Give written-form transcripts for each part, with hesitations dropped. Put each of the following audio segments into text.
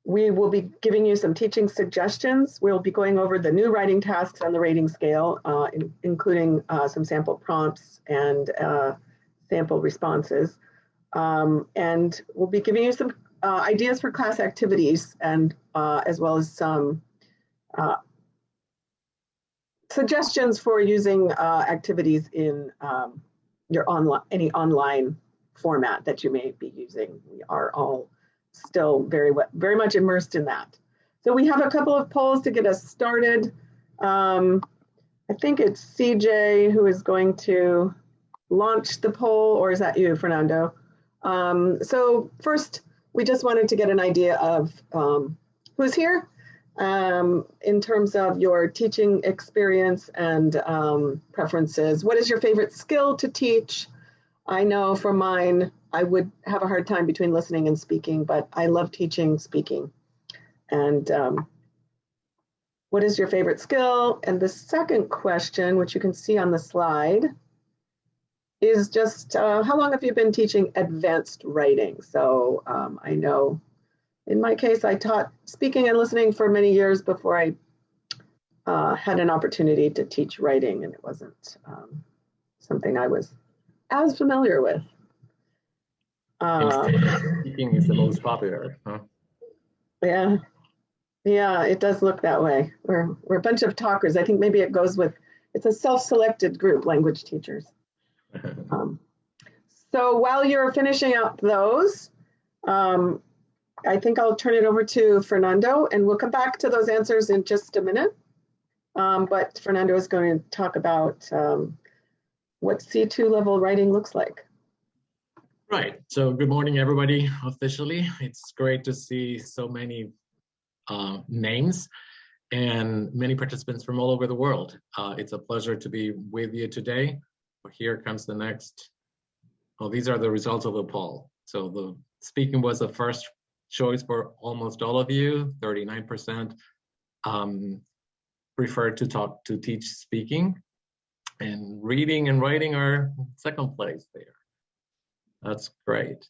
We will be giving you some teaching suggestions. We'll be going over the new writing tasks on the rating scale, including some sample prompts and sample responses. And we'll be giving you some ideas for class activities, and as well as some suggestions for using activities in your any online format that you may be using. We are all still very much immersed in that. So we have a couple of polls to get us started. I think it's CJ who is going to launch the poll, or is that you, Fernando? So first, we just wanted to get an idea of who's here in terms of your teaching experience and preferences. What is your favorite skill to teach? I know for mine, I would have a hard time between listening and speaking, but I love teaching speaking. And what is your favorite skill? And the second question, which you can see on the slide, is just how long have you been teaching advanced writing? So I know in my case, I taught speaking and listening for many years before I had an opportunity to teach writing, and it wasn't something I was as familiar with. Speaking is the most popular, huh? Yeah, it does look that way. We're a bunch of talkers. I think maybe it goes with, it's a self-selected group, language teachers. So while you're finishing up those, I think I'll turn it over to Fernando, and we'll come back to those answers in just a minute. But Fernando is going to talk about what C2 level writing looks like. Right. So good morning, everybody. Officially, it's great to see so many names and many participants from all over the world. It's a pleasure to be with you today. Here comes the next. Oh, these are the results of the poll. So the speaking was the first choice for almost all of you. 39% prefer to teach speaking, and reading and writing are second place there. That's great.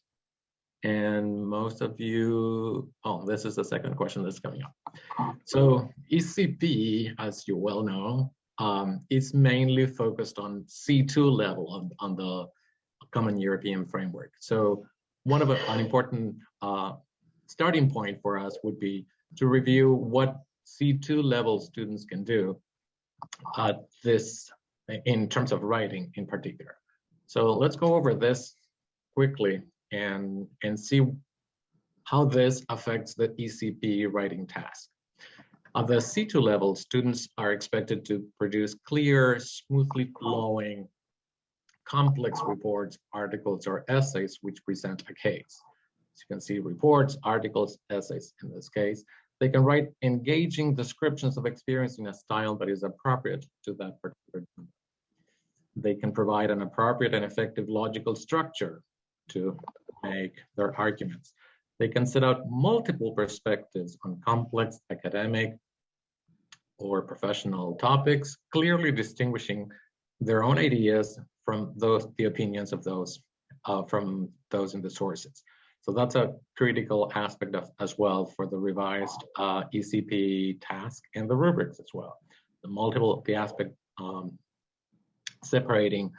And most of you, oh, this is the second question that's coming up. So ECPE, as you well know, is mainly focused on C2 level on the Common European Framework. So one of an important starting point for us would be to review what C2 level students can do this in terms of writing in particular. So let's go over this quickly and see how this affects the ECPE writing task. At the C2 level, students are expected to produce clear, smoothly flowing, complex reports, articles, or essays which present a case. As you can see, reports, articles, essays in this case. They can write engaging descriptions of experience in a style that is appropriate to that particular gender. They can provide an appropriate and effective logical structure to make their arguments. They can set out multiple perspectives on complex academic or professional topics, clearly distinguishing their own ideas from the opinions of those from those in the sources. So that's a critical aspect as well for the revised ECPE task and the rubrics as well. The aspect separating,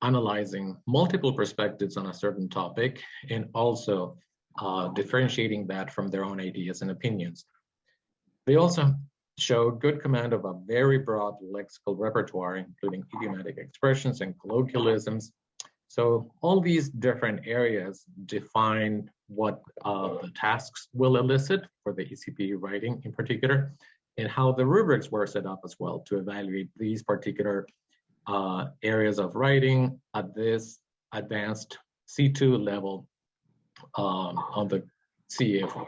analyzing multiple perspectives on a certain topic, and also differentiating that from their own ideas and opinions. They also show good command of a very broad lexical repertoire, including idiomatic expressions and colloquialisms. So all these different areas define what the tasks will elicit for the ECPE writing in particular, and how the rubrics were set up as well to evaluate these particular areas of writing at this advanced C2 level on the CEFR.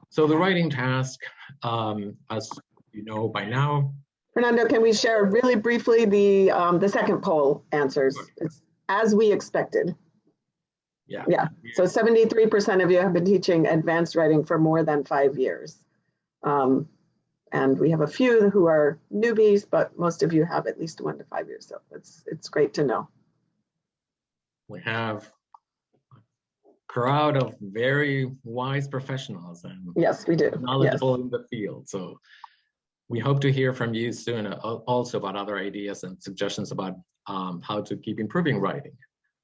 So the writing task, as you know by now. Fernando, can we share really briefly the second poll answers? It's as we expected. Yeah. So 73% of you have been teaching advanced writing for more than 5 years. And we have a few who are newbies, but most of you have at least 1 to 5 years. So it's great to know. We have crowd of very wise professionals and Yes, we do. knowledgeable Yes. in the field. So we hope to hear from you soon also about other ideas and suggestions about how to keep improving writing.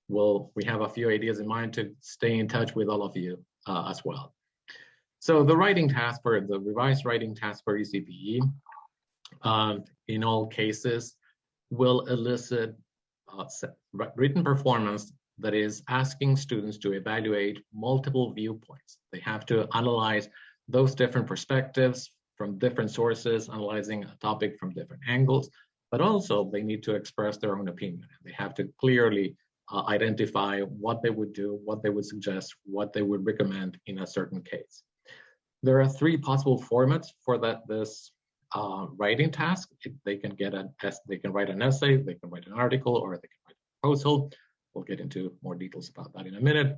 We have a few ideas in mind to stay in touch with all of you as well. So the writing task for the revised writing task for ECPE, in all cases, will elicit written performance that is asking students to evaluate multiple viewpoints. They have to analyze those different perspectives from different sources, analyzing a topic from different angles, but also they need to express their own opinion. They have to clearly identify what they would do, what they would suggest, what they would recommend in a certain case. There are three possible formats for this writing task. They can write an essay, they can write an article, or they can write a proposal. We'll get into more details about that in a minute.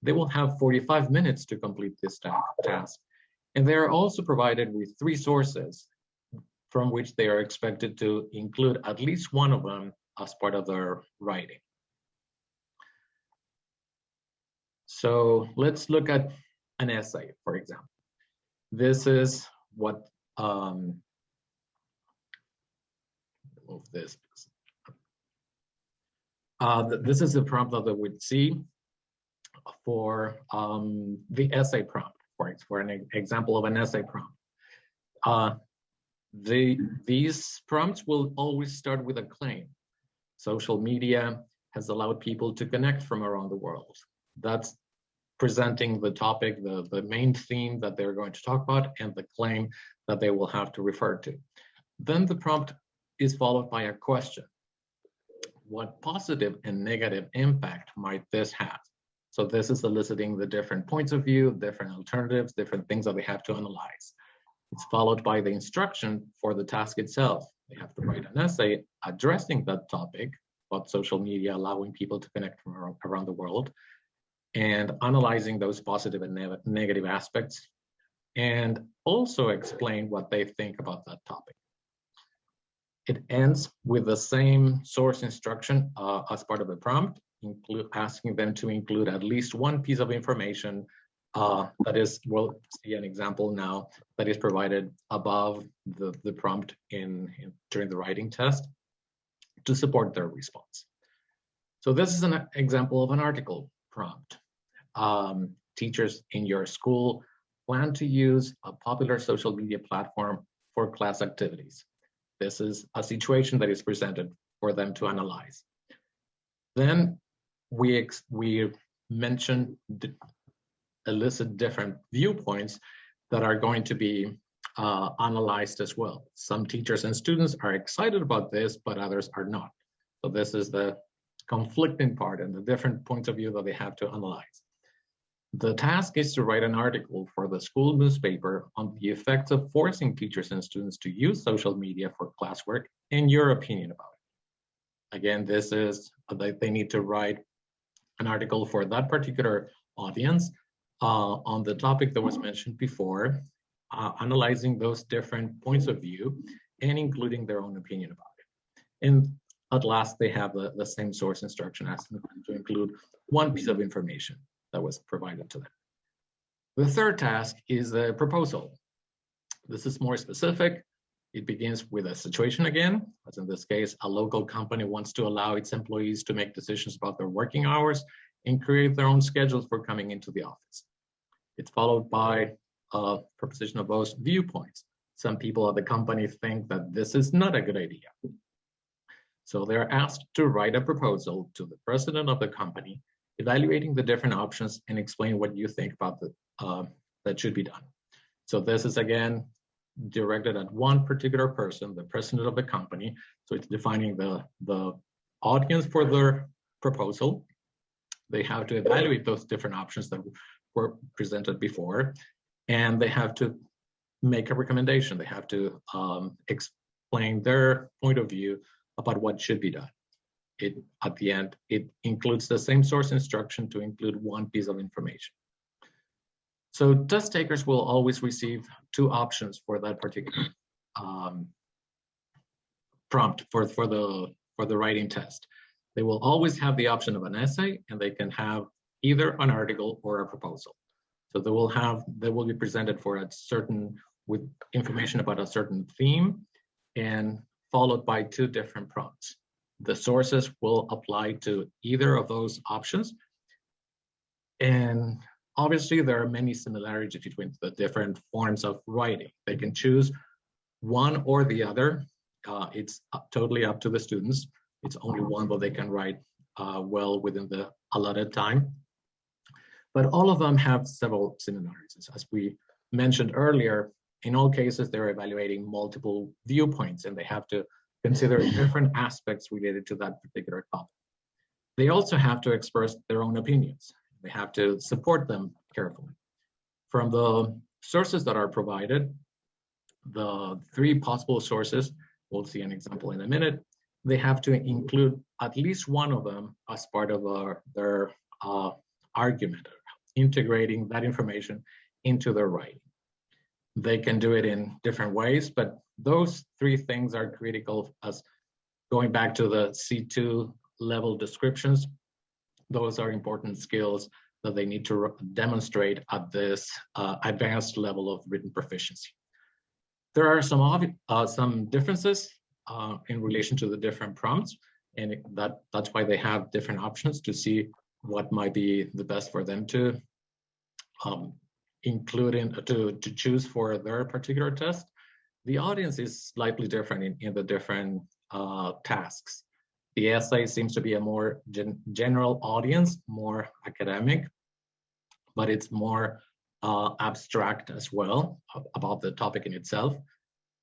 They will have 45 minutes to complete this task. And they are also provided with three sources from which they are expected to include at least one of them as part of their writing. So let's look at an essay, for example. This is what, move this. This is the prompt that we would see for the essay prompt, for an example of an essay prompt. These prompts will always start with a claim. Social media has allowed people to connect from around the world. That's presenting the topic, the main theme that they're going to talk about, and the claim that they will have to refer to. Then the prompt is followed by a question. What positive and negative impact might this have? So this is eliciting the different points of view, different alternatives, different things that they have to analyze. It's followed by the instruction for the task itself. They have to write an essay addressing that topic about social media allowing people to connect from around the world, and analyzing those positive and negative aspects, and also explain what they think about that topic. It ends with the same source instruction as part of the prompt, asking them to include at least one piece of information that is, we'll see an example now, that is provided above the prompt during the writing test to support their response. So this is an example of an article prompt. Teachers in your school plan to use a popular social media platform for class activities. This is a situation that is presented for them to analyze. Then we elicit different viewpoints that are going to be analyzed as well. Some teachers and students are excited about this, but others are not. So this is the conflicting part and the different points of view that they have to analyze. The task is to write an article for the school newspaper on the effects of forcing teachers and students to use social media for classwork and your opinion about it. Again, this is, they need to write an article for that particular audience on the topic that was mentioned before, analyzing those different points of view and including their own opinion about it. And at last, they have the same source instruction asking them to include one piece of information that was provided to them. The third task is the proposal. This is more specific. It begins with a situation again, as in this case, a local company wants to allow its employees to make decisions about their working hours and create their own schedules for coming into the office. It's followed by a proposition of both viewpoints. Some people at the company think that this is not a good idea. So they're asked to write a proposal to the president of the company, evaluating the different options and explain what you think about that should be done. So this is again directed at one particular person, the president of the company. So it's defining the audience for their proposal. They have to evaluate those different options that were presented before, and they have to make a recommendation. They have to explain their point of view about what should be done. At the end, it includes the same source instruction to include one piece of information. So test takers will always receive two options for that particular prompt for the writing test. They will always have the option of an essay, and they can have either an article or a proposal. So they will be presented for a certain, with information about a certain theme, and followed by 2 different prompts. The sources will apply to either of those options. And obviously there are many similarities between the different forms of writing. They can choose one or the other. It's totally up to the students. It's only one that they can write well within the allotted time. But all of them have several similarities. As we mentioned earlier, in all cases, they're evaluating multiple viewpoints, and they have to consider different aspects related to that particular topic. They also have to express their own opinions. They have to support them carefully. From the sources that are provided, the 3 possible sources, we'll see an example in a minute, they have to include at least one of them as part of their argument, integrating that information into their writing. They can do it in different ways, but those 3 things are critical. As going back to the C2 level descriptions, those are important skills that they need to demonstrate at this advanced level of written proficiency. There are some differences in relation to the different prompts, and that's why they have different options to see what might be the best for them to include to choose for their particular test. The audience is slightly different in the different tasks. The essay seems to be a more general audience, more academic, but it's more abstract as well about the topic in itself.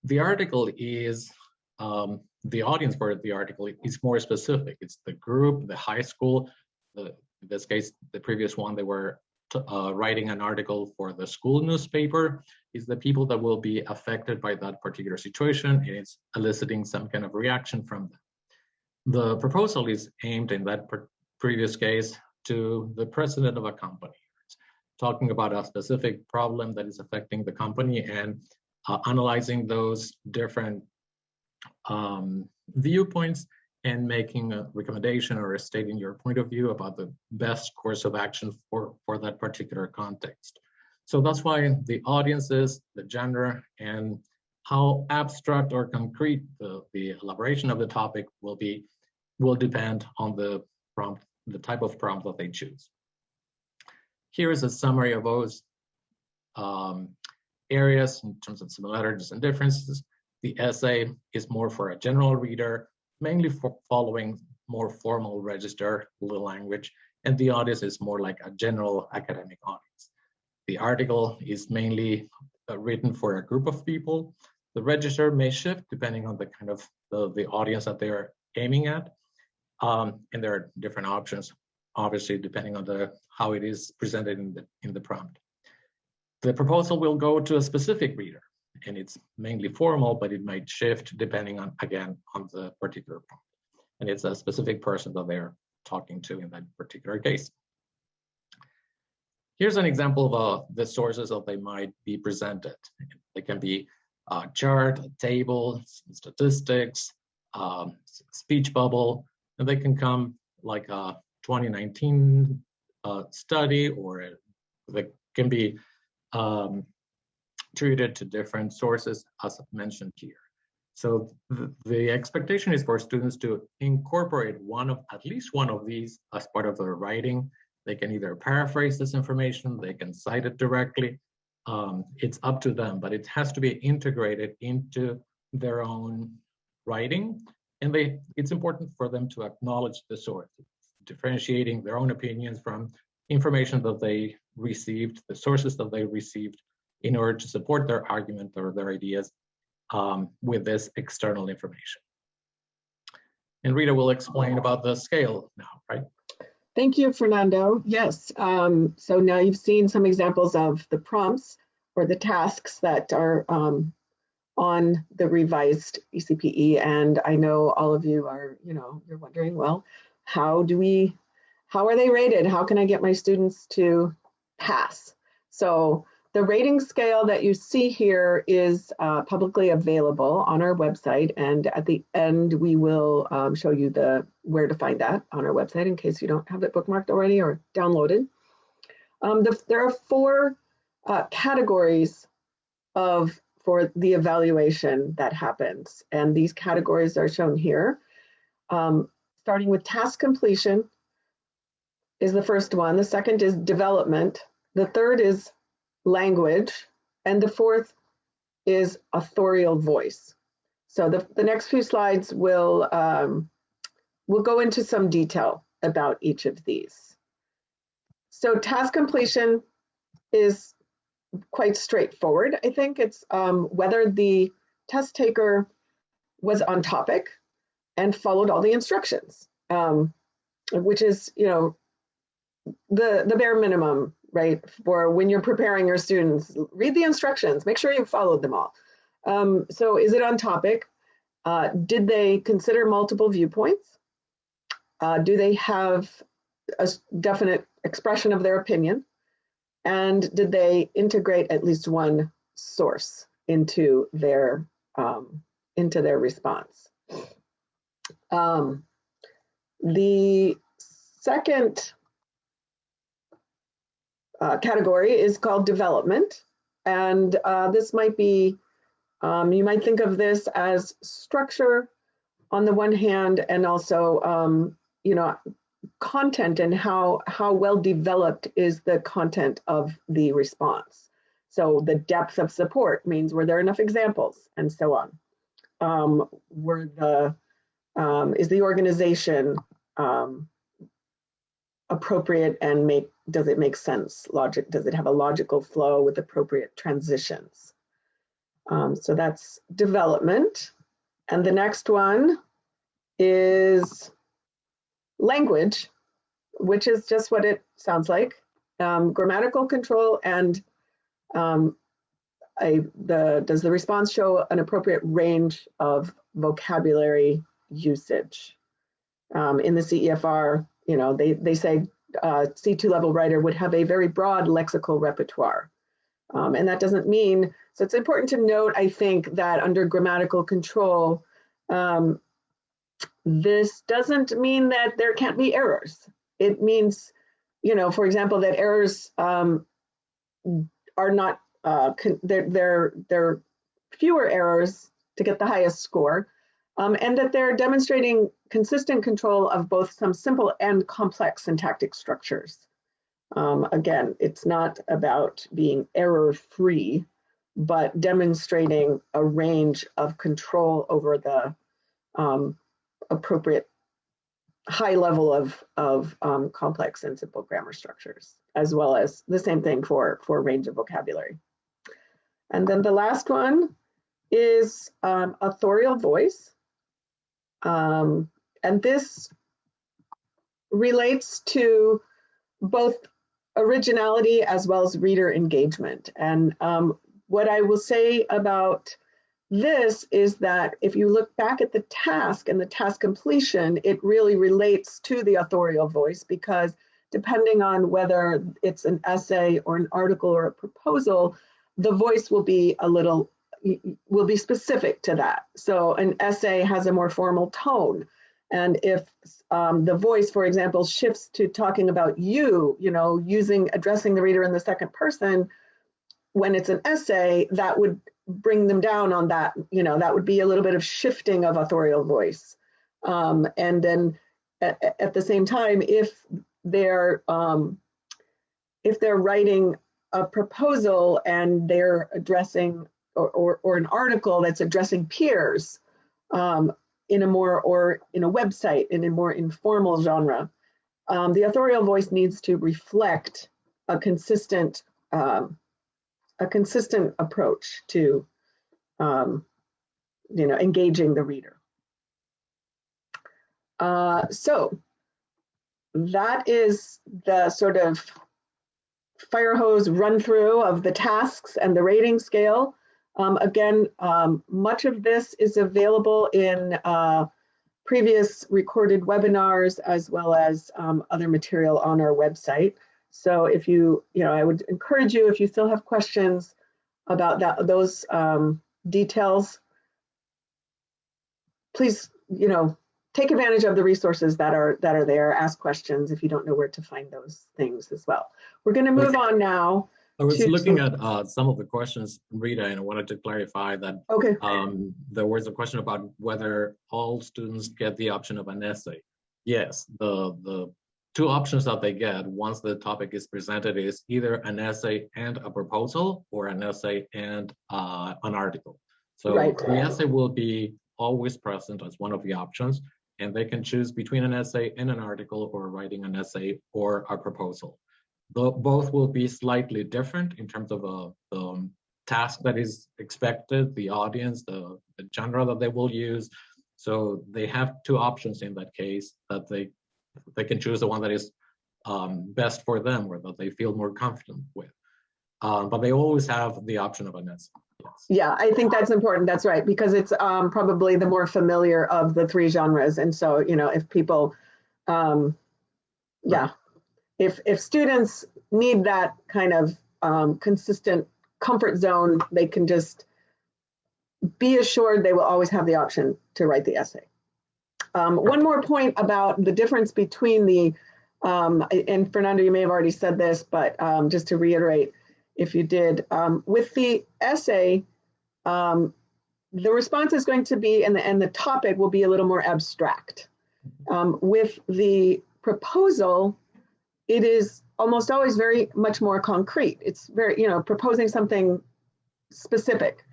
The article is, the audience for the article is more specific. It's the group, the high school. In this case, the previous one, they were writing an article for the school newspaper, is the people that will be affected by that particular situation, and it's eliciting some kind of reaction from them. The proposal is aimed in that previous case to the president of a company. It's talking about a specific problem that is affecting the company and analyzing those different viewpoints and making a recommendation or stating your point of view about the best course of action for that particular context. So that's why the audiences, the genre, and how abstract or concrete the elaboration of the topic will depend on the prompt, the type of prompt that they choose. Here is a summary of those areas in terms of similarities and differences. The essay is more for a general reader, mainly for following more formal register language, and the audience is more like a general academic audience. The article is mainly written for a group of people. The register may shift depending on the kind of the audience that they're aiming at, and there are different options, obviously, depending on how it is presented in the prompt. The proposal will go to a specific reader, and it's mainly formal, but it might shift depending on, again, on the particular prompt. And it's a specific person that they're talking to in that particular case. Here's an example of the sources that they might be presented. They can be a chart, a table, statistics, speech bubble, and they can come like a 2019 study, or they can be treated to different sources as mentioned here. So the expectation is for students to incorporate at least one of these as part of their writing. They can either paraphrase this information, they can cite it directly. It's up to them, but it has to be integrated into their own writing. And it's important for them to acknowledge the source, differentiating their own opinions from information that they received, the sources that they received, in order to support their argument or their ideas with this external information. And Rita will explain about the scale now, right? Thank you, Fernando. Yes, so now you've seen some examples of the prompts or the tasks that are on the revised ECPE, and I know all of you are, you're wondering, well, how are they rated? How can I get my students to pass? So The rating scale that you see here is publicly available on our website, and at the end we will show you where to find that on our website in case you don't have it bookmarked already or downloaded. There are 4 categories for the evaluation that happens, and these categories are shown here. Starting with task completion is the first one. The second is development. The third is language, and the fourth is authorial voice. So the next few slides will go into some detail about each of these. So task completion is quite straightforward. I think it's whether the test taker was on topic and followed all the instructions, which is, you know, the bare minimum, right? For when you're preparing your students, read the instructions, make sure you followed them all. So is it on topic? Did they consider multiple viewpoints? Do they have a definite expression of their opinion? And did they integrate at least one source into their response? The second category is called development, and this might be, you might think of this as structure on the one hand, and also you know, content and how well developed is the content of the response. So the depth of support means, were there enough examples, and so on. Is the organization appropriate and does it make sense? Does it have a logical flow with appropriate transitions? So that's development. And the next one is language, which is just what it sounds like. Grammatical control and does the response show an appropriate range of vocabulary usage? In the CEFR, you know, they say C2 level writer would have a very broad lexical repertoire. And that doesn't mean, so it's important to note, I think, that under grammatical control, this doesn't mean that there can't be errors. It means, you know, for example, that errors are not, there are fewer errors to get the highest score, and that they're demonstrating consistent control of both some simple and complex syntactic structures. Again, it's not about being error-free, but demonstrating a range of control over the appropriate high level of complex and simple grammar structures, as well as the same thing for range of vocabulary. And then the last one is authorial voice. And this relates to both originality as well as reader engagement. And what I will say about this is that if you look back at the task and the task completion, it really relates to the authorial voice, because depending on whether it's an essay or an article or a proposal, the voice will be specific to that. So an essay has a more formal tone. And if the voice, for example, shifts to talking about you, you know, addressing the reader in the second person, when it's an essay, that would bring them down on that, you know, that would be a little bit of shifting of authorial voice. And then at the same time, if they're writing a proposal and they're addressing or an article that's addressing peers in a website in a more informal genre, the authorial voice needs to reflect a consistent approach to engaging the reader. So that is the sort of fire hose run through of the tasks and the rating scale. Again, much of this is available in previous recorded webinars, as well as other material on our website. So if I would encourage you, if you still have questions about those details, please, take advantage of the resources that are there. Ask questions if you don't know where to find those things as well. We're going to move on now. I was looking at some of the questions, Rita, and I wanted to clarify that there was a question about whether all students get the option of an essay. Yes, the two options that they get once the topic is presented is either an essay and a proposal, or an essay and an article. So the essay will be always present as one of the options, and they can choose between an essay and an article, or writing an essay or a proposal. Both will be slightly different in terms of the task that is expected, the audience, the genre that they will use. So they have two options in that case, that they can choose the one that is best for them, or that they feel more confident with. But they always have the option of an essay. Yes. Yeah, I think that's important. That's right, because it's probably the more familiar of the three genres. And so, if people, if students need that kind of consistent comfort zone, they can just be assured they will always have the option to write the essay. One more point about the difference between the, and Fernando, you may have already said this, but just to reiterate, if you did, with the essay, the response is going to be, and the topic will be a little more abstract. With the proposal, it is almost always very much more concrete. It's very, proposing something specific.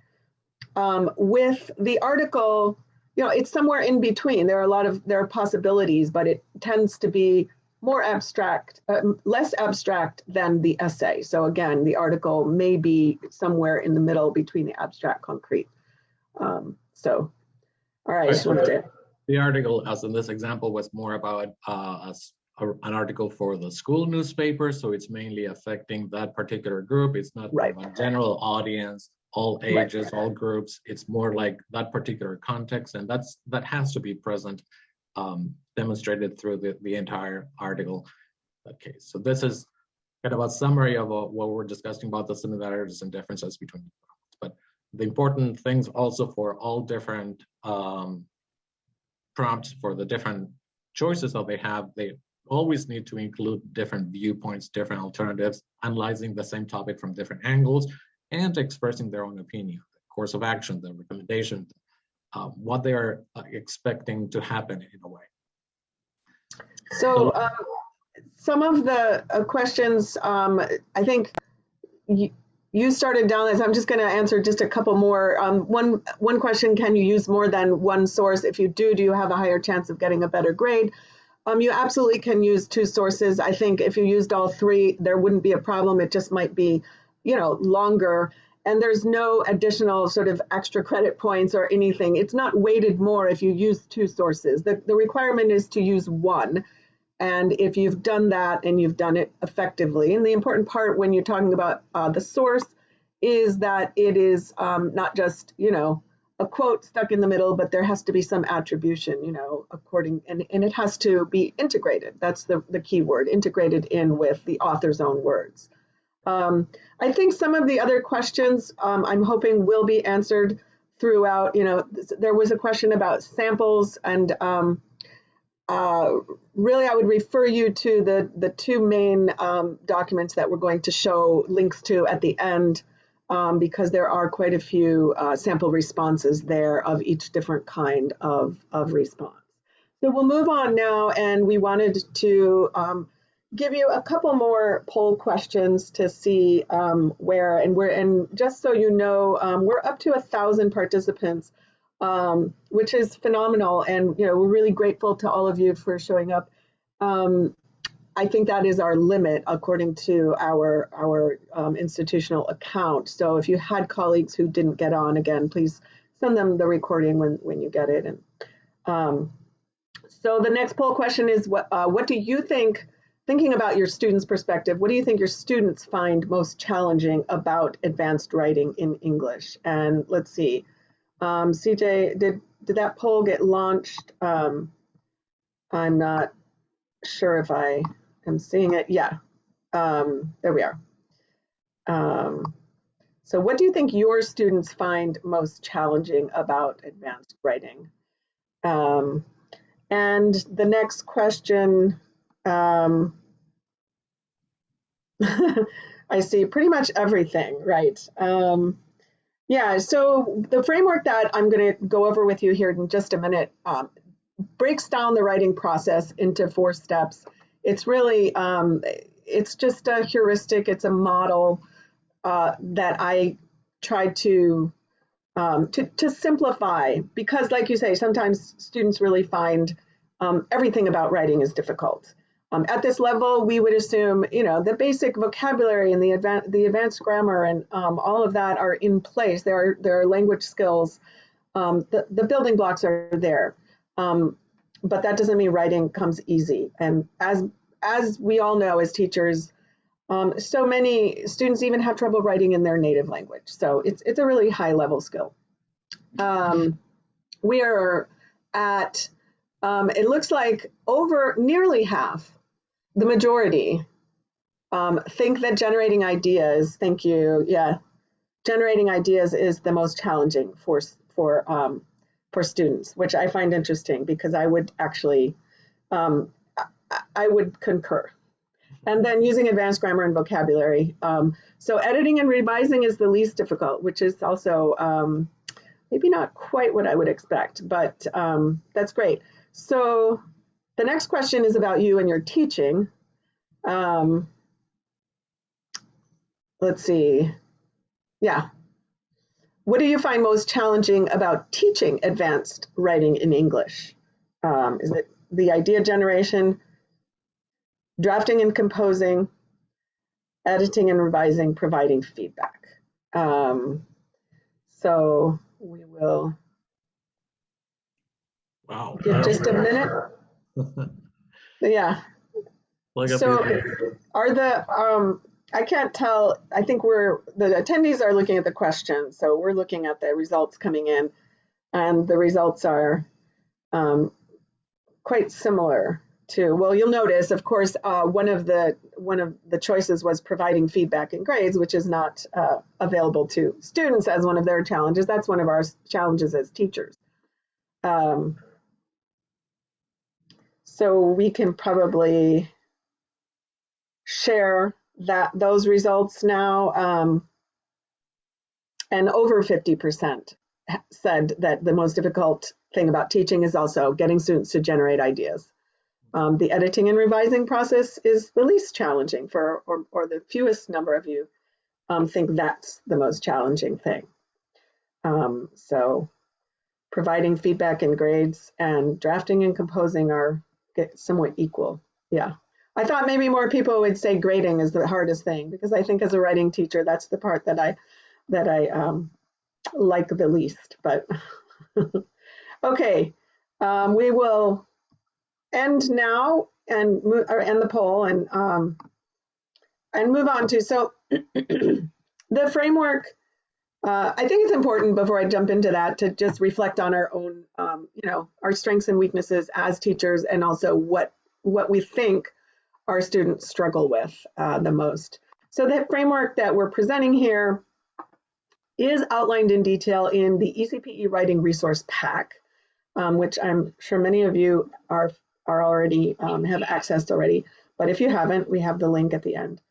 With the article, it's somewhere in between. There are possibilities, but it tends to be more abstract, less abstract than the essay. So again, the article may be somewhere in the middle between the abstract concrete. All right. The article, as in this example, was more about an article for the school newspaper. So it's mainly affecting that particular group. It's not a general audience, all ages, all groups. It's more like that particular context, and that has to be present, demonstrated through the entire article. In that case, so this is kind of a summary of what we're discussing about the similarities and differences between the products. But the important things also for all different prompts, for the different choices that they have, they always need to include different viewpoints, different alternatives, analyzing the same topic from different angles, and expressing their own opinion, the course of action, the recommendation, what they are expecting to happen in a way. So some of the questions, I think you started down this. I'm just going to answer just a couple more. One question: can you use more than one source? If you do you have a higher chance of getting a better grade? You absolutely can use two sources. I think if you used all three, there wouldn't be a problem. It just might be, longer. And there's no additional sort of extra credit points or anything. It's not weighted more if you use two sources. The requirement is to use one. And if you've done that and you've done it effectively, and the important part when you're talking about the source is that it is not just, a quote stuck in the middle, but there has to be some attribution, according, and it has to be integrated. That's the key word, integrated in with the author's own words. I think some of the other questions I'm hoping will be answered throughout. There was a question about samples, and really I would refer you to the two main documents that we're going to show links to at the end, because there are quite a few sample responses there of each different kind of response. So we'll move on now, and we wanted to give you a couple more poll questions to see and just so you know, we're up to 1,000 participants, which is phenomenal, and we're really grateful to all of you for showing up. I think that is our limit according to our institutional account. So if you had colleagues who didn't get on, again, please send them the recording when you get it. And so the next poll question is, what do you think, thinking about your students' perspective, what do you think your students find most challenging about advanced writing in English? And let's see, CJ, did that poll get launched? I'm not sure if I am seeing it. Yeah. There we are. So what do you think your students find most challenging about advanced writing? And the next question, I see pretty much everything, right? Yeah, so the framework that I'm going to go over with you here in just a minute breaks down the writing process into 4 steps. It's really, it's just a heuristic, it's a model that I try to simplify, because like you say, sometimes students really find everything about writing is difficult. At this level, we would assume, you know, the basic vocabulary and the advanced grammar and all of that are in place. There are language skills. The building blocks are there. But that doesn't mean writing comes easy. And as we all know as teachers, so many students even have trouble writing in their native language. So it's a really high level skill. We are at, it looks like over nearly half, the majority, think that generating ideas, thank you, yeah, generating ideas is the most challenging for students, which I find interesting because I would actually, I would concur. And then using advanced grammar and vocabulary. So editing and revising is the least difficult, which is also maybe not quite what I would expect, but that's great. So the next question is about you and your teaching. Let's see. Yeah. What do you find most challenging about teaching advanced writing in English? Is it the idea generation, drafting and composing, editing and revising, providing feedback? So we will give just a minute. Yeah. So are the, I can't tell, I think the attendees are looking at the questions, so we're looking at the results coming in, and the results are quite similar to, well, you'll notice, of course, one of the choices was providing feedback and grades, which is not available to students as one of their challenges. That's one of our challenges as teachers. So we can probably share those results now, and over 50% said that the most difficult thing about teaching is also getting students to generate ideas. The editing and revising process is the least challenging or the fewest number of you think that's the most challenging thing. So providing feedback and grades and drafting and composing are somewhat equal. Yeah. I thought maybe more people would say grading is the hardest thing, because I think as a writing teacher, that's the part that I like the least, but okay. We will end now and end the poll and move on to, so the framework, I think it's important before I jump into that to just reflect on our own, you know, our strengths and weaknesses as teachers, and also what we think our students struggle with the most. So the framework that we're presenting here is outlined in detail in the ECPE Writing Resource Pack, which I'm sure many of you are already have accessed already, but if you haven't, we have the link at the end.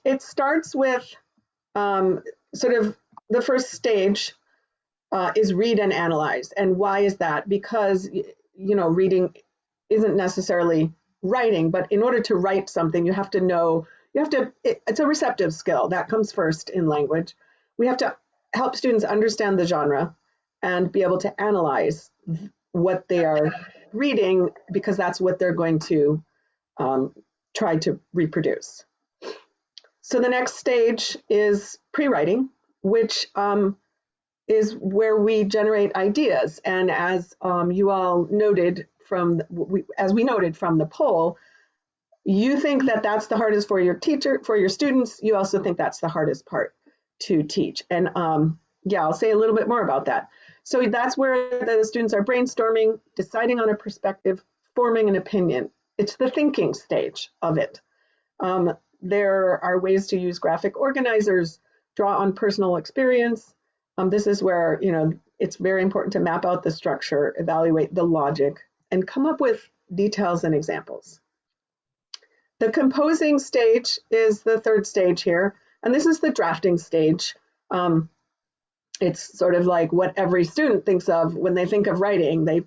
It starts with sort of the first stage is read and analyze. And why is that? Because, you know, reading isn't necessarily writing, but in order to write something, you have to know, it's a receptive skill that comes first in language. We have to help students understand the genre and be able to analyze what they are reading, because that's what they're going to try to reproduce. So the next stage is pre-writing, which is where we generate ideas. And as you all noted as we noted from the poll, you think that that's the hardest for your students. You also think that's the hardest part to teach. And yeah, I'll say a little bit more about that. So that's where the students are brainstorming, deciding on a perspective, forming an opinion. It's the thinking stage of it. There are ways to use graphic organizers, draw on personal experience. This is where, it's very important to map out the structure, evaluate the logic, and come up with details and examples. The composing stage is the third stage here, and this is the drafting stage. It's sort of like what every student thinks of when they think of writing. They,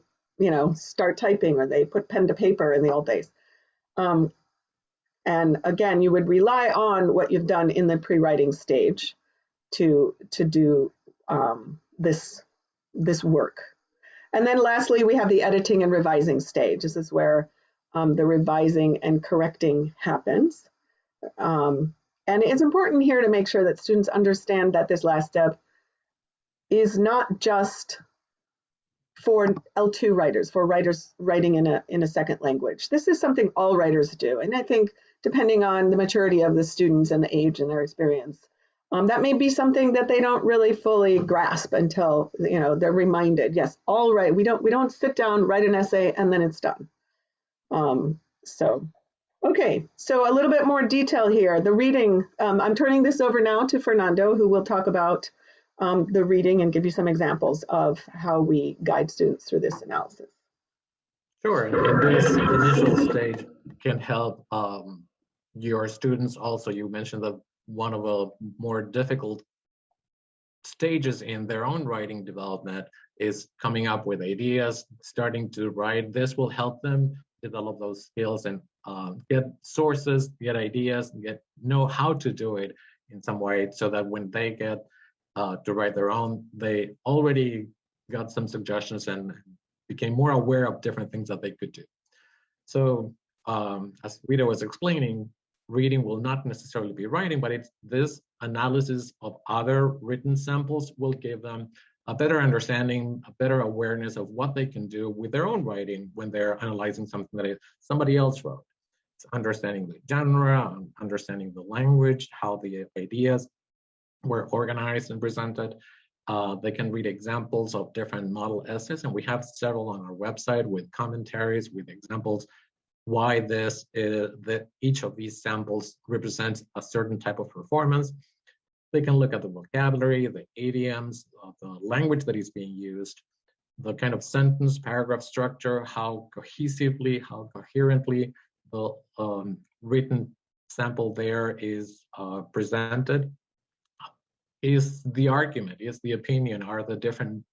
start typing, or they put pen to paper in the old days. And again, you would rely on what you've done in the pre-writing stage to do this work. And then lastly, we have the editing and revising stage. This is where the revising and correcting happens. And it's important here to make sure that students understand that this last step is not just for L2 writers, for writers writing in a second language. This is something all writers do. And I think depending on the maturity of the students and the age and their experience, that may be something that they don't really fully grasp until they're reminded. Yes, all right. We don't sit down, write an essay, and then it's done. Okay, so a little bit more detail here. The reading. I'm turning this over now to Fernando, who will talk about the reading and give you some examples of how we guide students through this analysis. Sure, and this initial stage can help your students also. You mentioned that one of the more difficult stages in their own writing development is coming up with ideas, starting to write. This will help them develop those skills and get sources, get ideas, know how to do it in some way, so that when they get to write their own, they already got some suggestions and became more aware of different things that they could do. So as Rita was explaining, reading will not necessarily be writing, but it's this analysis of other written samples will give them a better understanding, a better awareness of what they can do with their own writing when they're analyzing something that somebody else wrote. It's understanding the genre, understanding the language, how the ideas were organized and presented. They can read examples of different model essays, and we have several on our website with commentaries, with examples, why this is that each of these samples represents a certain type of performance. They can look at the vocabulary, the idioms, the language that is being used, the kind of sentence, paragraph structure, how cohesively, how coherently the written sample there is presented. Is the argument, is the opinion, are the different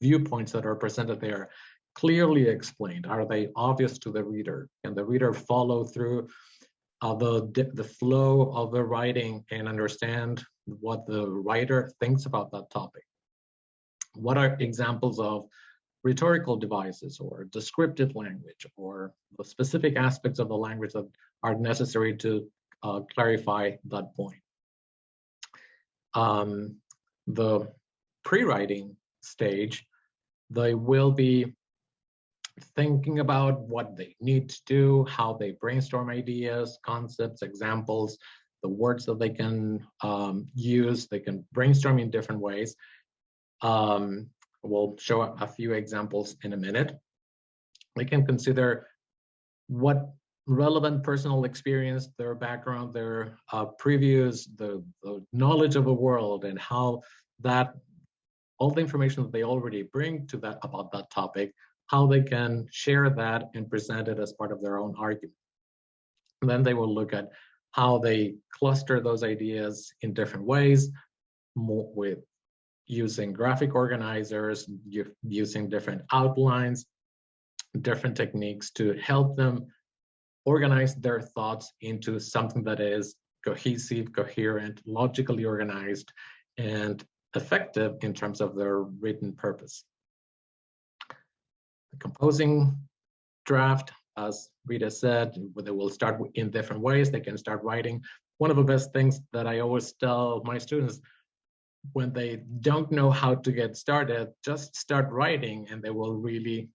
viewpoints that are presented there clearly explained? Are they obvious to the reader? Can the reader follow through the flow of the writing and understand what the writer thinks about that topic? What are examples of rhetorical devices or descriptive language or the specific aspects of the language that are necessary to clarify that point? The pre-writing stage, they will be thinking about what they need to do, how they brainstorm ideas, concepts, examples, the words that they can use. They can brainstorm in different ways. We'll show a few examples in a minute. They can consider what relevant personal experience, their background, their previous, the knowledge of the world, and how that all the information that they already bring to that about that topic, how they can share that and present it as part of their own argument. And then they will look at how they cluster those ideas in different ways, with using graphic organizers, using different outlines, different techniques to help them organize their thoughts into something that is cohesive, coherent, logically organized, and effective in terms of their written purpose. The composing draft, as Rita said, they will start in different ways. They can start writing. One of the best things that I always tell my students when they don't know how to get started, just start writing and they will really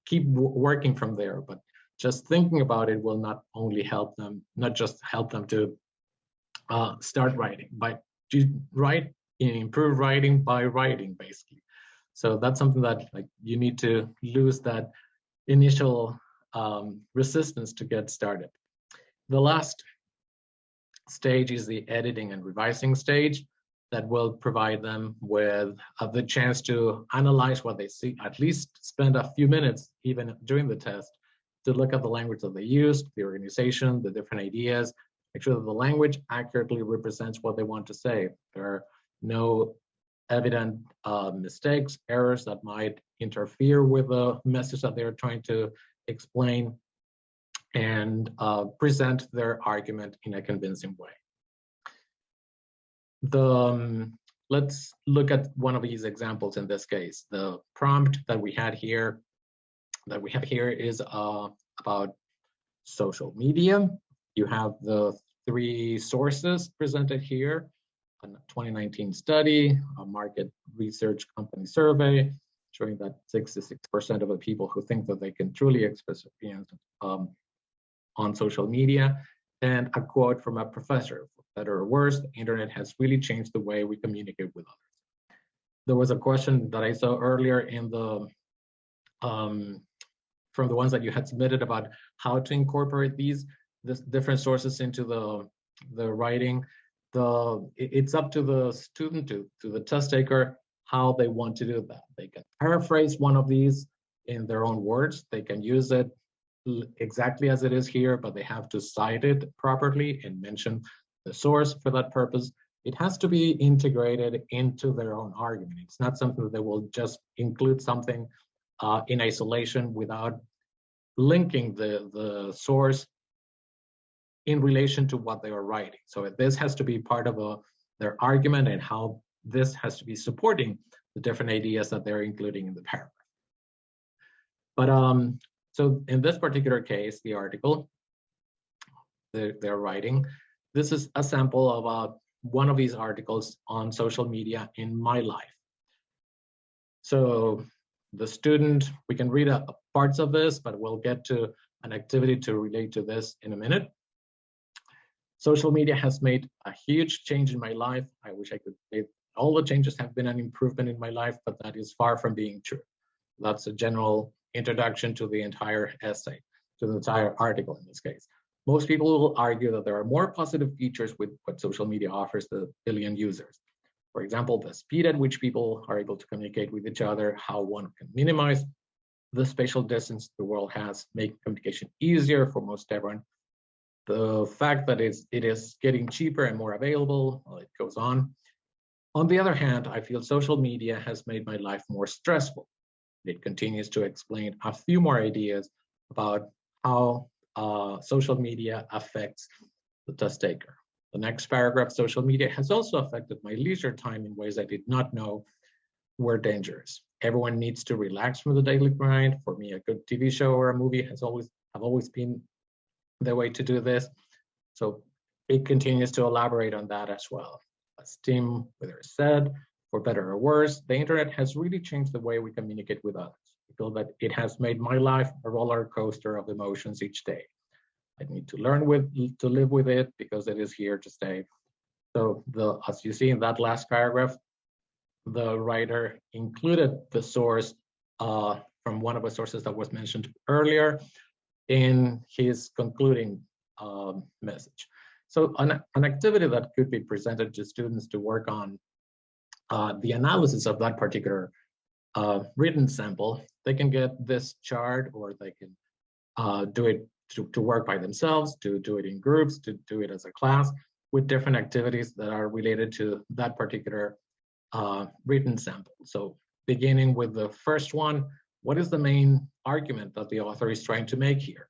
keep working from there. But just thinking about it will not only help them, not just help them to start writing, but to improve writing by writing, basically. So that's something that you need to lose that initial resistance to get started. The last stage is the editing and revising stage that will provide them with the chance to analyze what they see, at least spend a few minutes even during the test to look at the language that they used, the organization, the different ideas, make sure that the language accurately represents what they want to say. There are no evident mistakes, errors that might interfere with the message that they're trying to explain, and present their argument in a convincing way. Let's look at one of these examples in this case. The prompt that we have here is about social media. You have the 3 sources presented here: a 2019 study, a market research company survey showing that 66% of the people who think that they can truly express opinions on social media, and a quote from a professor: for better or worse, the internet has really changed the way we communicate with others. There was a question that I saw earlier in the from the ones that you had submitted about how to incorporate these different sources into the writing. It's up to the student, to the test taker, how they want to do that. They can paraphrase one of these in their own words. They can use it exactly as it is here, but they have to cite it properly and mention the source for that purpose. It has to be integrated into their own argument. It's not something that they will just include something in isolation without linking the source in relation to what they are writing. So this has to be part of their argument, and how this has to be supporting the different ideas that they're including in the paragraph. But so in this particular case, the article they're writing, this is a sample of one of these articles on social media in my life. So the student, we can read parts of this, but we'll get to an activity to relate to this in a minute. Social media has made a huge change in my life. I wish I could say all the changes have been an improvement in my life, but that is far from being true. That's a general introduction to the entire essay, to the entire article in this case. Most people will argue that there are more positive features with what social media offers the billion users. For example, the speed at which people are able to communicate with each other, how one can minimize the spatial distance the world has, make communication easier for most everyone. The fact that it is getting cheaper and more available, well, it goes on. On the other hand, I feel social media has made my life more stressful. It continues to explain a few more ideas about how social media affects the test taker. The next paragraph: social media has also affected my leisure time in ways I did not know were dangerous. Everyone needs to relax from the daily grind. For me, a good TV show or a movie have always been the way to do this. So it continues to elaborate on that as well. As Tim Wither said, for better or worse, the internet has really changed the way we communicate with others. I feel that it has made my life a roller coaster of emotions each day. I need to learn to live with it because it is here to stay. So as you see in that last paragraph, the writer included the source from one of the sources that was mentioned earlier in his concluding message. So an activity that could be presented to students to work on the analysis of that particular written sample, they can get this chart, or they can do it to work by themselves, to do it in groups, to do it as a class, with different activities that are related to that particular written sample. So beginning with the first one, what is the main argument that the author is trying to make here?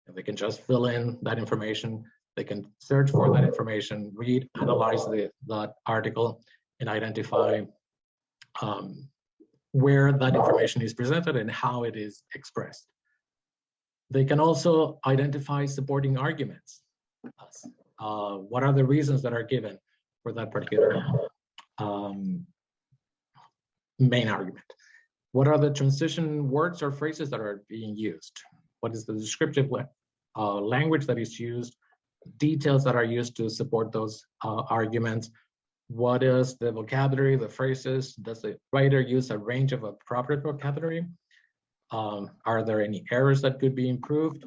If they can just fill in that information, they can search for that information, read, analyze that article, and identify where that information is presented and how it is expressed. They can also identify supporting arguments. What are the reasons that are given for that particular main argument? What are the transition words or phrases that are being used? What is the descriptive language that is used? Details that are used to support those arguments? What is the vocabulary, the phrases? Does the writer use a range of appropriate vocabulary? Are there any errors that could be improved?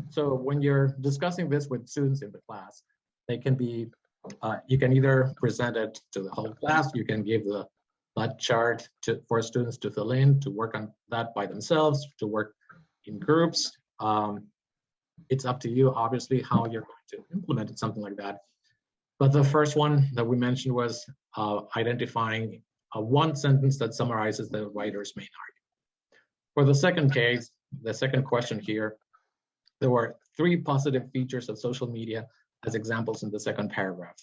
So when you're discussing this with students in the class, they can be, you can either present it to the whole class, you can give that chart for students to fill in, to work on that by themselves, to work in groups. It's up to you, obviously, how you're going to implement it, something like that. But the first one that we mentioned was identifying one sentence that summarizes the writer's main argument. For the second case, the second question here, there were 3 positive features of social media as examples in the second paragraph.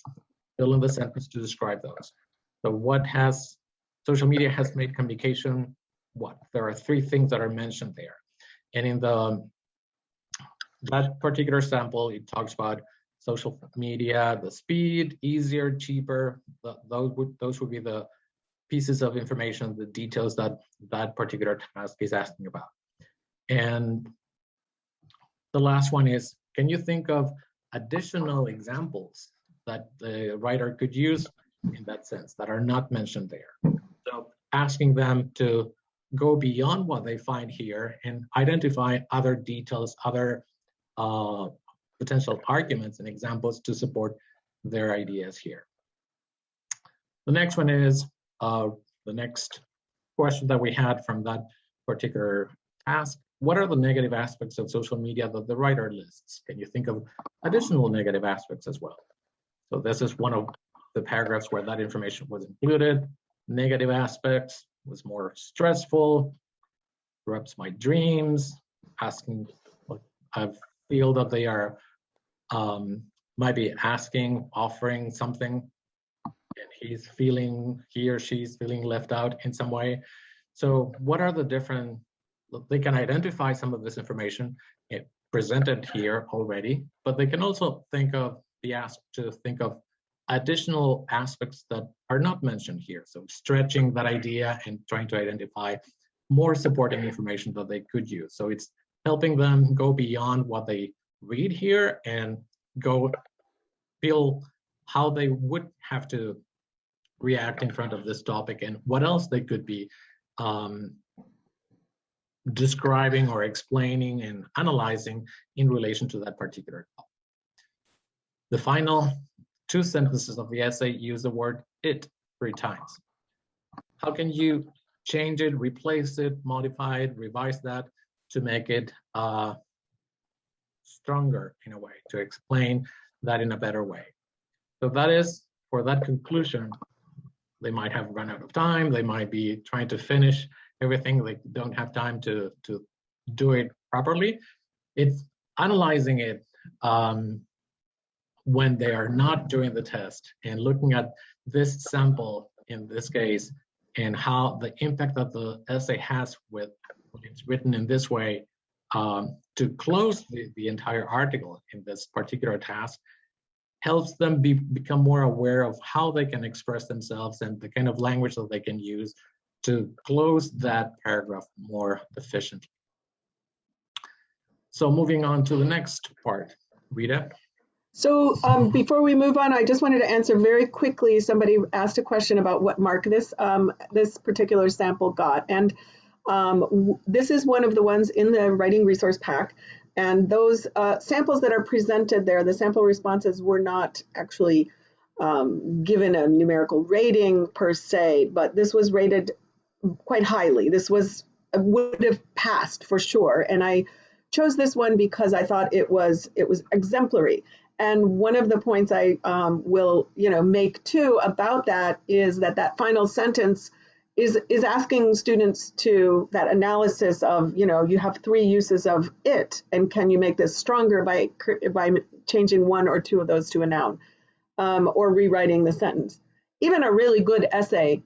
Fill in the sentence to describe those. So what has social media has made communication what? There are 3 things that are mentioned there. And in that particular sample, it talks about social media, the speed, easier, cheaper. Those would be the pieces of information, the details that that particular task is asking about. And the last one is, can you think of additional examples that the writer could use in that sense that are not mentioned there? So asking them to go beyond what they find here and identify other details, other potential arguments and examples to support their ideas here. The next one is the next question that we had from that particular task. What are the negative aspects of social media that the writer lists? Can you think of additional negative aspects as well? So this is one of the paragraphs where that information was included. Negative aspects was more stressful, corrupts my dreams, asking, I feel that they are, might be asking, offering something, and he or she's feeling left out in some way. So what are the different, they can identify some of this information presented here already, but they can also be asked to think of additional aspects that are not mentioned here. So stretching that idea and trying to identify more supporting information that they could use. So it's helping them go beyond what they read here and go feel how they would have to react in front of this topic and what else they could be describing or explaining and analyzing in relation to that particular topic. The final 2 sentences of the essay use the word it 3 times. How can you change it, replace it, modify it, revise that to make it stronger in a way, to explain that in a better way? So that is, for that conclusion, they might have run out of time, they might be trying to finish everything, they don't have time to do it properly. It's analyzing it when they are not doing the test and looking at this sample in this case and how the impact that the essay has with when it's written in this way to close the entire article in this particular task helps them become more aware of how they can express themselves and the kind of language that they can use to close that paragraph more efficiently. So moving on to the next part, Rita. So before we move on, I just wanted to answer very quickly. Somebody asked a question about what mark this particular sample got. And this is one of the ones in the writing resource pack. And those samples that are presented there, the sample responses were not actually given a numerical rating per se, but this was rated quite highly. This would have passed for sure. And I chose this one because I thought it was exemplary. And one of the points I will make too about that is that final sentence is asking students to that analysis of, you have 3 uses of it, and can you make this stronger by changing 1 or 2 of those to a noun, or rewriting the sentence. Even a really good essay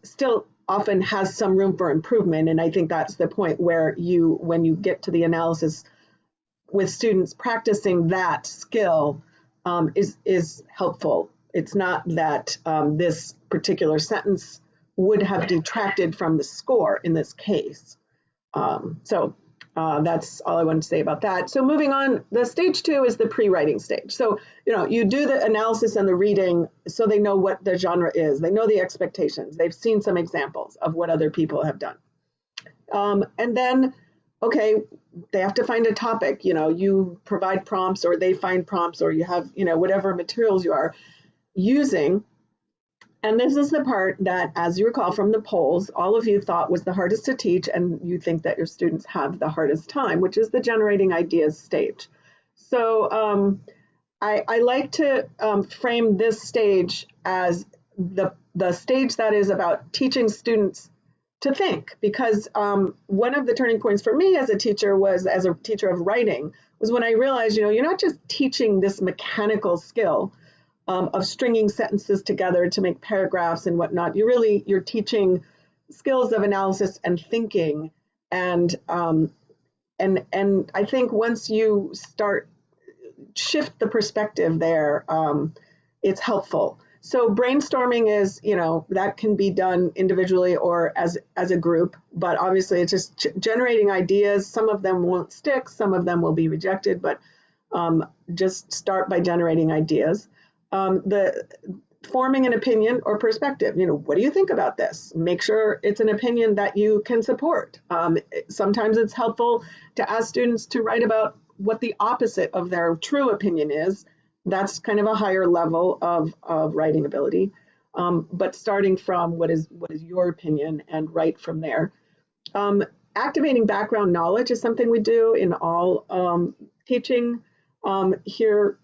still often has some room for improvement, and I think that's the point where when you get to the analysis with students, practicing that skill is helpful. It's not that this particular sentence would have detracted from the score in this case. So that's all I wanted to say about that. So moving on, the stage 2 is the pre-writing stage. So, you do the analysis and the reading so they know what the genre is. They know the expectations. They've seen some examples of what other people have done. And then okay, they have to find a topic, you provide prompts or they find prompts, or you have, whatever materials you are using. And this is the part that, as you recall from the polls, all of you thought was the hardest to teach, and you think that your students have the hardest time, which is the generating ideas stage. So I like to frame this stage as the stage that is about teaching students to think, because one of the turning points for me as a teacher was, as a teacher of writing, was when I realized, you're not just teaching this mechanical skill of stringing sentences together to make paragraphs and whatnot. You're teaching skills of analysis and thinking, and I think once you start shift the perspective there, it's helpful. So brainstorming is, that can be done individually or as a group, but obviously it's just generating ideas. Some of them won't stick, some of them will be rejected, but just start by generating ideas. The forming an opinion or perspective, what do you think about this? Make sure it's an opinion that you can support. Sometimes it's helpful to ask students to write about what the opposite of their true opinion is. That's kind of a higher level of writing ability. But starting from what is your opinion and write from there. Activating background knowledge is something we do in all teaching. Here,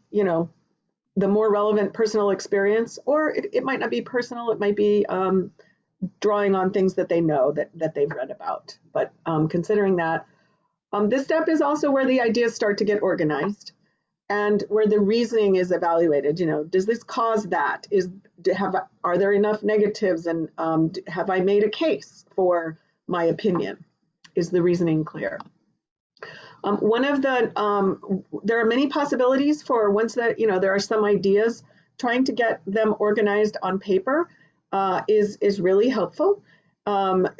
the more relevant personal experience, or it might not be personal, it might be drawing on things that they know that they've read about. But considering that, this step is also where the ideas start to get organized and where the reasoning is evaluated. Does this cause that? Are there enough negatives, and have I made a case for my opinion? Is the reasoning clear? One of the, there are many possibilities for once that, there are some ideas, trying to get them organized on paper is really helpful,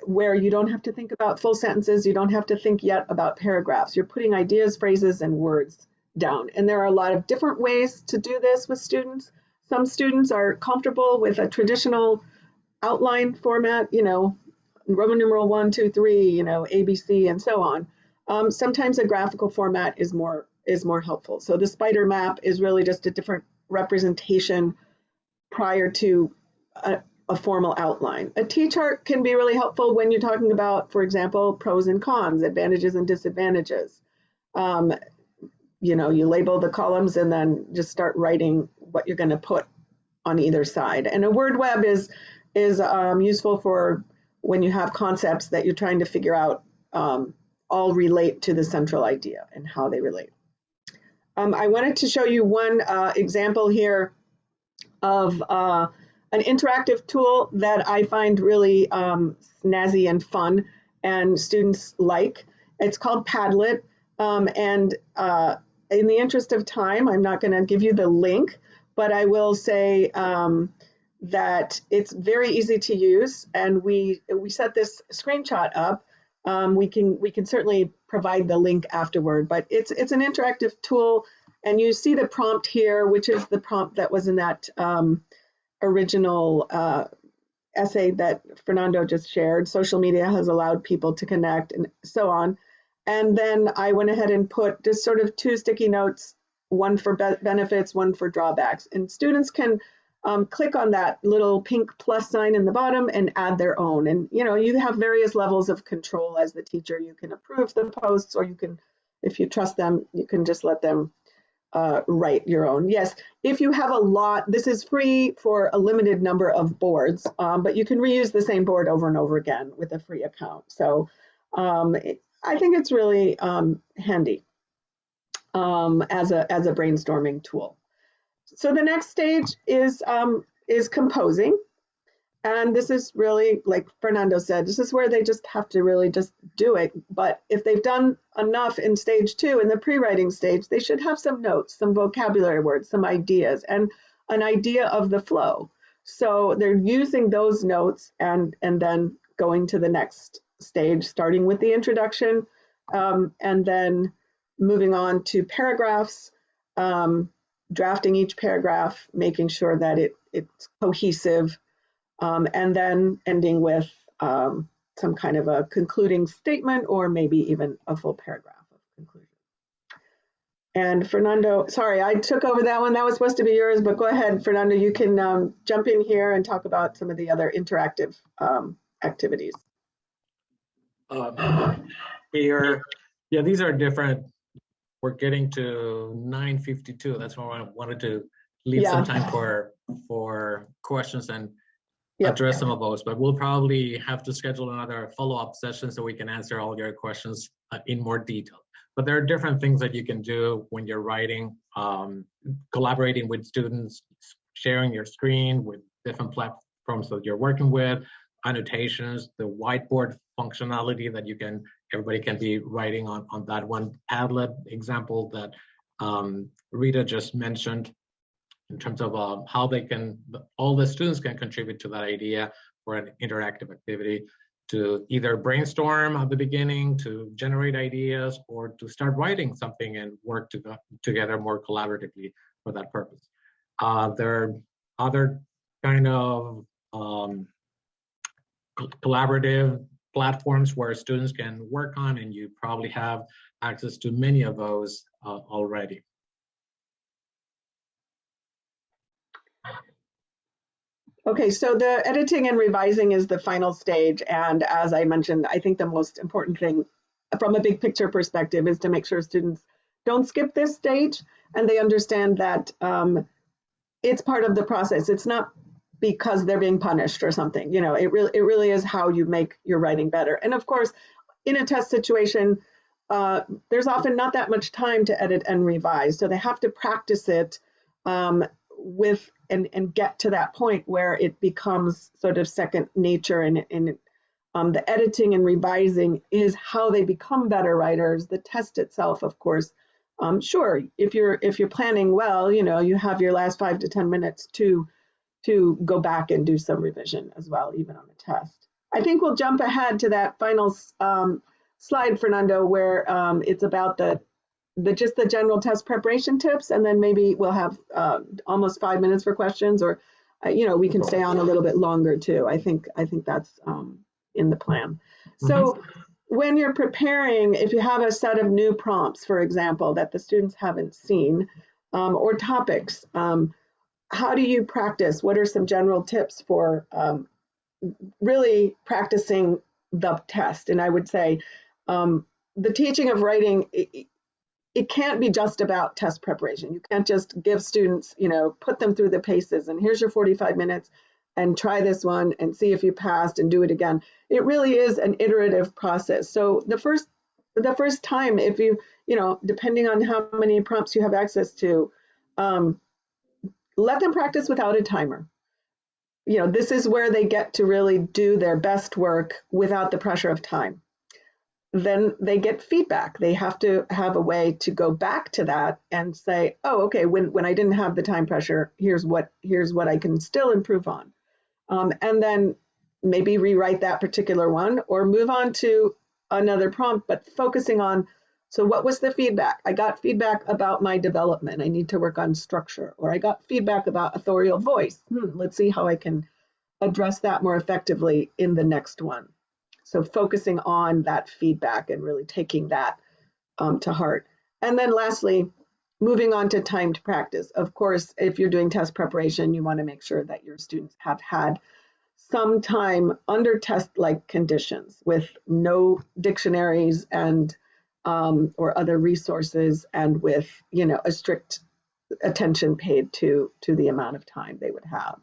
where you don't have to think about full sentences, you don't have to think yet about paragraphs. You're putting ideas, phrases, and words down. And there are a lot of different ways to do this with students. Some students are comfortable with a traditional outline format, Roman numeral 1, 2, 3, ABC, and so on. Sometimes a graphical format is more helpful. So the spider map is really just a different representation prior to a formal outline. A T-chart can be really helpful when you're talking about, for example, pros and cons, advantages and disadvantages. You label the columns and then just start writing what you're going to put on either side. And a word web is useful for when you have concepts that you're trying to figure out all relate to the central idea and how they relate. I wanted to show you one example here of an interactive tool that I find really snazzy and fun and students like. It's called Padlet, and in the interest of time, I'm not going to give you the link, but I will say that it's very easy to use, and we set this screenshot up. We can certainly provide the link afterward, but it's an interactive tool, and you see the prompt here, which is the prompt that was in that original essay that Fernando just shared. Social media has allowed people to connect and so on. And then I went ahead and put just sort of 2 sticky notes, one for benefits, one for drawbacks. And students can click on that little pink plus sign in the bottom and add their own. And you have various levels of control as the teacher. You can approve the posts, or you can, if you trust them, you can just let them write your own. Yes, if you have a lot, this is free for a limited number of boards, but you can reuse the same board over and over again with a free account. So I think it's really handy as a brainstorming tool. So the next stage is composing. And this is really, like Fernando said, this is where they just have to really just do it. But if they've done enough in stage 2, in the pre-writing stage, they should have some notes, some vocabulary words, some ideas, and an idea of the flow. So they're using those notes and then going to the next stage, starting with the introduction, and then moving on to paragraphs, drafting each paragraph, making sure that it's cohesive, and then ending with some kind of a concluding statement, or maybe even a full paragraph of conclusion. And Fernando, sorry, I took over that one. That was supposed to be yours, but go ahead, Fernando. You can jump in here and talk about some of the other interactive activities. Here, yeah, these are different. We're getting to 9:52. That's why I wanted to leave some time for questions and address some of those. But we'll probably have to schedule another follow-up session so we can answer all your questions in more detail. But there are different things that you can do when you're writing, collaborating with students, sharing your screen with different platforms that you're working with, annotations, the whiteboard functionality that everybody can be writing on that one Padlet example that Rita just mentioned, in terms of how all the students can contribute to that idea for an interactive activity, to either brainstorm at the beginning, to generate ideas, or to start writing something and work together more collaboratively for that purpose. There are other kind of collaborative platforms where students can work on, and you probably have access to many of those already. Okay, so the editing and revising is the final stage. And as I mentioned, I think the most important thing from a big picture perspective is to make sure students don't skip this stage and they understand that it's part of the process. It's not because they're being punished or something. You know, it really is how you make your writing better. And of course, in a test situation, there's often not that much time to edit and revise. So they have to practice it with and get to that point where it becomes sort of second nature, and the editing and revising is how they become better writers. The test itself, of course, sure, if you're planning well, you know, you have your last 5 to 10 minutes to go back and do some revision as well, even on the test. I think we'll jump ahead to that final slide, Fernando, where it's about just the general test preparation tips, and then maybe we'll have almost 5 minutes for questions, or you know, we can stay on a little bit longer too. I think that's in the plan. So when you're preparing, if you have a set of new prompts, for example, that the students haven't seen, or topics, how do you practice? What are some general tips for really practicing the test? And I would say the teaching of writing, it can't be just about test preparation. You can't just give students, you know, put them through the paces and here's your 45 minutes and try this one and see if you passed and do it again. It really is an iterative process. So the first time, if you know, depending on how many prompts you have access to, let them practice without a timer. You know, this is where they get to really do their best work without the pressure of time. Then they get feedback. They have to have a way to go back to that and say, oh, okay, when I didn't have the time pressure, here's what I can still improve on. And then maybe rewrite that particular one or move on to another prompt, but focusing on, so what was the feedback? I got feedback about my development. I need to work on structure. Or I got feedback about authorial voice. Let's see how I can address that more effectively in the next one. So focusing on that feedback and really taking that to heart. And then lastly, moving on to timed practice. Of course, if you're doing test preparation, you want to make sure that your students have had some time under test-like conditions with no dictionaries and or other resources, and with, you know, a strict attention paid to the amount of time they would have.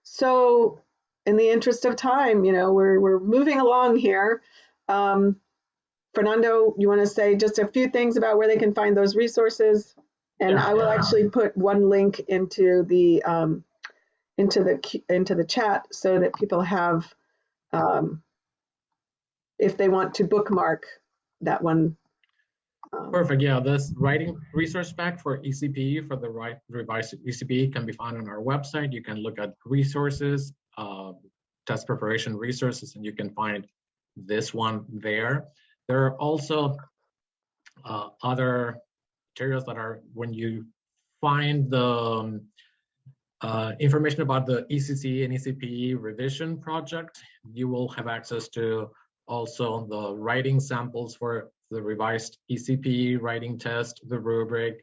So in the interest of time, you know, we're moving along here. Fernando, you want to say just a few things about where they can find those resources? And I will actually put one link into the chat so that people have, if they want to bookmark that one. Perfect. Yeah, this writing resource pack for ECPE, for the revised ECPE, can be found on our website. You can look at resources, test preparation resources, and you can find this one there. There are also other materials that are, when you find the information about the ECC and ECPE revision project. You will have access to also the writing samples for the revised ECPE writing test, the rubric,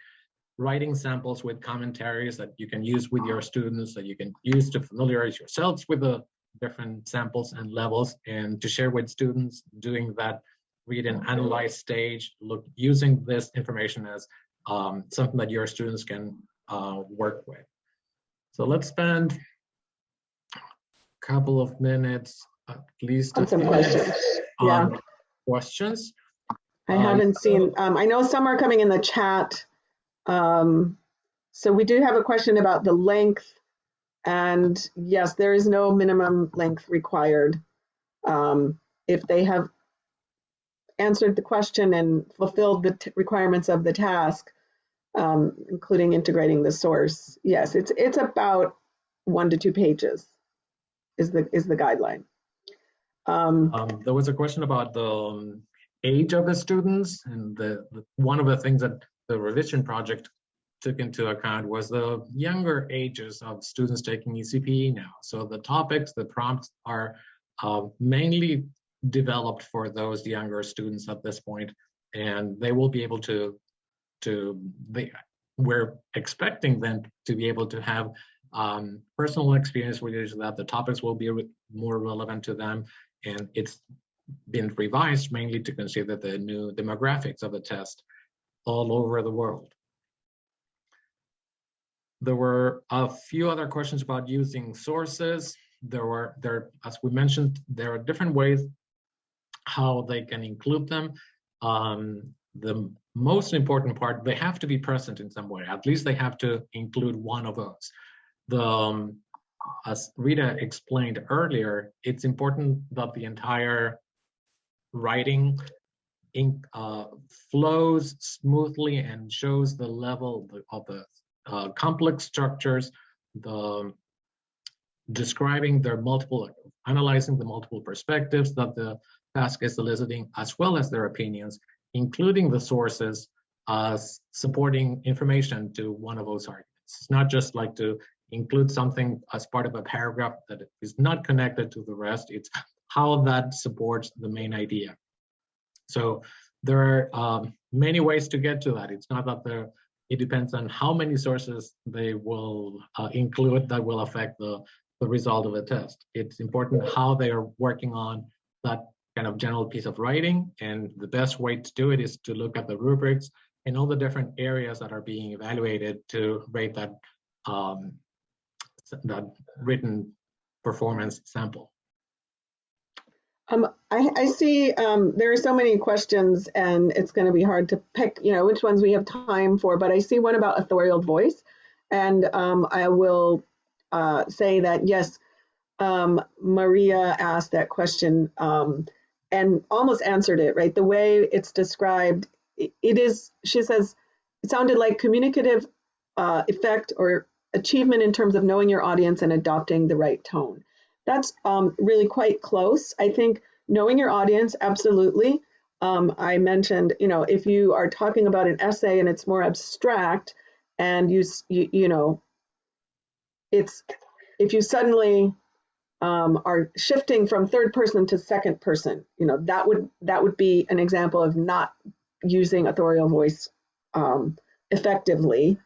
writing samples with commentaries that you can use with your students, that you can use to familiarize yourselves with the different samples and levels, and to share with students doing that read and analyze stage, using this information as something that your students can work with. So let's spend a couple of minutes, at least on some questions. Questions. I haven't seen, I know some are coming in the chat. So we do have a question about the length, and yes, there is no minimum length required. If they have answered the question and fulfilled the requirements of the task, including integrating the source, yes, it's about 1 to 2 pages is the guideline. There was a question about the age of the students, and one of the things that the revision project took into account was the younger ages of students taking ECPE now. So the topics, the prompts are mainly developed for those younger students at this point, and they will be able we're expecting them to be able to have personal experience with it, so that the topics will be more relevant to them, and it's been revised mainly to consider the new demographics of the test all over the world. There were a few other questions about using sources. As we mentioned, there are different ways how they can include them. The most important part, they have to be present in some way. At least they have to include one of those. As Rita explained earlier, it's important that the entire writing flows smoothly and shows the level of the complex structures, describing their analyzing the multiple perspectives that the task is eliciting, as well as their opinions, including the sources, supporting information to one of those arguments. It's not just like to include something as part of a paragraph that is not connected to the rest. It's how that supports the main idea. So there are many ways to get to that. It's not that it depends on how many sources they will include that will affect the result of the test. It's important how they are working on that kind of general piece of writing, and the best way to do it is to look at the rubrics and all the different areas that are being evaluated to rate that written performance sample. I see there are so many questions, and it's going to be hard to pick, which ones we have time for, but I see one about authorial voice, and I will say that, yes, Maria asked that question and almost answered it, right? The way it's described, it is, she says, it sounded like communicative effect or achievement in terms of knowing your audience and adopting the right tone. That's really quite close. I think knowing your audience, absolutely. I mentioned, if you are talking about an essay and it's more abstract, and if you suddenly are shifting from third person to second person, that would be an example of not using authorial voice effectively.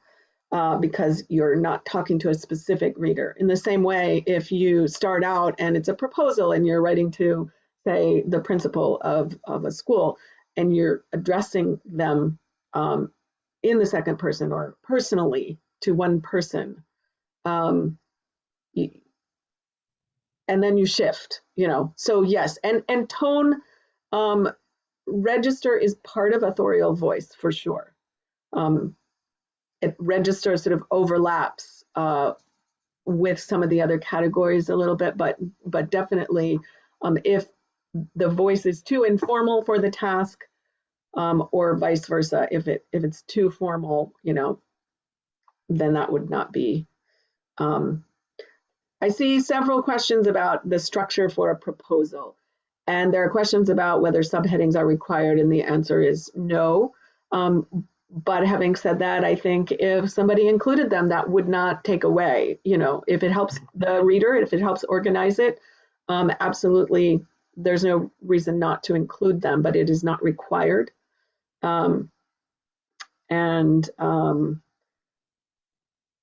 Because you're not talking to a specific reader. In the same way, if you start out and it's a proposal and you're writing to, say, the principal of a school, and you're addressing them in the second person or personally to one person, and then you shift, So yes, and tone register is part of authorial voice for sure. It registers sort of overlaps with some of the other categories a little bit, but definitely if the voice is too informal for the task, or vice versa, if it's too formal, then that would not be. I see several questions about the structure for a proposal, and there are questions about whether subheadings are required, and the answer is no. But having said that, I think if somebody included them, that would not take away, if it helps the reader, if it helps organize it, absolutely, there's no reason not to include them, but it is not required. And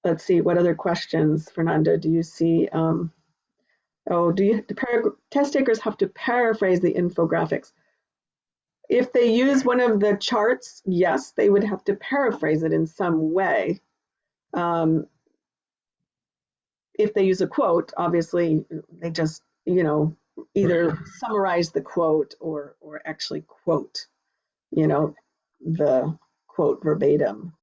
let's see, what other questions, Fernanda, do you see? Test takers have to paraphrase the infographics? If they use one of the charts, yes, they would have to paraphrase it in some way. If they use a quote, obviously they just, either summarize the quote or actually quote, the quote verbatim.